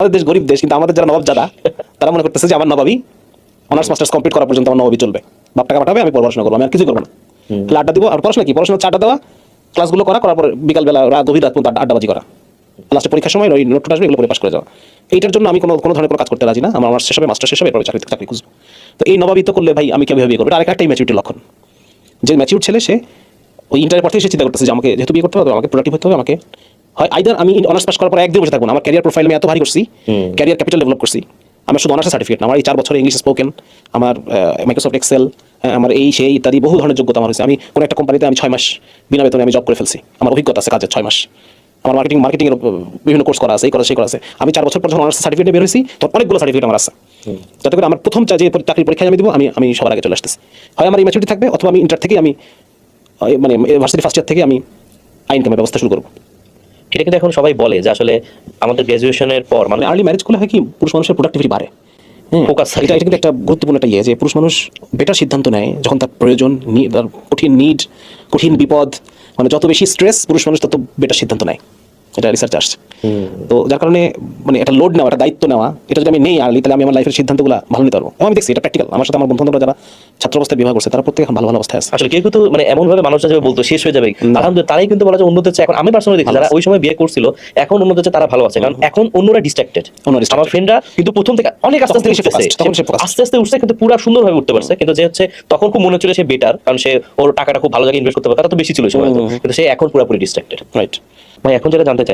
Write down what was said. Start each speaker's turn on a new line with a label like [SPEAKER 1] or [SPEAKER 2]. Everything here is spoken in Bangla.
[SPEAKER 1] আমাদের দেশ গরিব দেশ, কিন্তু আমাদের যারা নবাব জাদা তারা মনে করতেছে যে আমার নবাবই অনার্স মাস্টার্স কমপ্লিট করা পর্যন্ত আমার নবাবই চলবে, বাপ টাকা পাঠাবে, আমি পড়াশোনা করবো, আমি আর কিছু করবো না, তাহলে আড্ডা দিব। আর পড়াশোনা কি, পড়াশোনা আড্ডা দেওয়া, ক্লাসগুলো করার পর বিকালবেলা গভীর রাত পর্যন্ত আড্ডাবাজি করা, লাস্টে পরীক্ষার সময় ওই নোট আসবে, এগুলো পরে পাস করে যাওয়া। এইটার জন্য আমি কোনো ধরনের কোনো কাজ করতে রাজি না। আমার অনার্স শেষ হবে, মাস্টার্স শেষ হবে, এরপরে চাকরি খুঁজবো। তো এই নবাবিত্ব করলে ভাই আমি কিভাবে বিয়ে করবো? এটা আরেকটাই ম্যাচুরিটির লক্ষণ। যে ম্যাচিউর ছেলে সে ওই ইন্টারের পর থেকে সে চিন্তা করতেছে যে আমাকে যেহেতু বিয়ে করতে হবে, আমাকে প্রোডাক্টিভ হতে হবে, আমাকে হয় আইদার আমি অনার্স পাস করার পর একদিন বসে থাকবো না, আমার ক্যারিয়ার প্রোফাইল আমি এত ভারী করছি, ক্যারিয়ার ক্যাপিটাল ডেভেলপ করছি, আমার শুধু অনার্সের সার্টিফিকেট না, আমার এই 4 বছরে ইংলিশ স্পোকেন, আমার মাইক্রোসফট এক্সেল, আমার এই সেই ইত্যাদি বহু ধরনের যোগ্যতা আমার হয়েছে। আমি কোনো একটা কোম্পানিতে আমি 6 মাস বিনা বেতনে আমি জব করে ফেলছি, আমার অভিজ্ঞতা আছে কাজের 6 মাস, আমার মার্কেটিং এর বিভিন্ন কোর্স করা আছে, এই করা সেই করা আছে। আমি 4 বছর পর যখন অনার্স সার্টিফিকেট বের হয়েছি তখন অনেকগুলো সার্টিফিকেট আমার আছে, যাতে করে আমার প্রথম যে চাকরির পরীক্ষায় আমি দিব, আমি সবার আগে চলে আসতেছি। হয় আমার এই ম্যাচুরিটি থাকবে, অথবা আমি ইন্টার থেকে আমি মানে ইউনিভার্সিটি ফার্স্ট ইয়ার থেকে আমি ইনকামের ব্যবস্থা শুরু করবো।
[SPEAKER 2] এটা কিন্তু এখন সবাই বলে যে আসলে আমাদের গ্র্যাজুয়েশনের পর মানে
[SPEAKER 1] আর্লি ম্যারেজ করলে হয় কি, পুরুষ মানুষের প্রোডাক্টিভিটি বাড়ে।
[SPEAKER 2] ফোকাস
[SPEAKER 1] এটা কিন্তু একটা গুরুত্বপূর্ণ একটা ইয়ে, যে পুরুষ মানুষ বেটার সিদ্ধান্ত নেয় যখন তার প্রয়োজন, তার কঠিন নিড, কঠিন বিপদ, মানে যত বেশি স্ট্রেস পুরুষ মানুষ তত বেটার সিদ্ধান্ত নেয়, এটা রিসার্চ আসছে। তো যার কারণে মানে একটা লোড নেওয়া, একটা দায়িত্ব নেওয়া, এটা যদি আমি নেই আর্লি, তাহলে আমি আমার লাইফের সিদ্ধান্তগুলো ভালো নিতে পারবো। এবং আমি দেখছি এটা প্র্যাকটিক্যাল, আমার সাথে আমার বন্ধুরা যারা ছাত্র অবস্থায় বিবাহ করছে তারা প্রত্যেকে এখন ভালো ভালো অবস্থায় আছে।
[SPEAKER 2] আসলে কেউ কিন্তু মানে এমন ভাবে মানুষরা যেভাবে বলতো শেষ হয়ে যাবে, আলহামদুলিল্লাহ তারাই কিন্তু বলা যায় উন্নতির চেয়ে এখন আমি পার্সোনালি দেখি যারা ওই সময় বিয়ে করছিল এখন উন্নতির চেয়ে তারা ভালো আছে, কারণ এখন অন্যরা ডিস্ট্রাক্টেড। আমার ফ্রেন্ডরা কিন্তু প্রথম থেকে অনেক আস্তে আস্তে আস্তে আস্তে উঠছে, কিন্তু পুরো সুন্দরভাবে উঠতে পারছে। কিন্তু যে হচ্ছে তখন খুব মনে হচ্ছিল সে বেটার, কারণ সে ওর টাকাটা খুব ভালো জায়গায় ইনভেস্ট করতে পারে, তারা তো বেশি ছিল সময়, কিন্তু সে এখন পুরোপুরি ডিস্ট্রাক্টেড।
[SPEAKER 1] রাইট
[SPEAKER 2] ভাই এখন যেটা জানতে চাই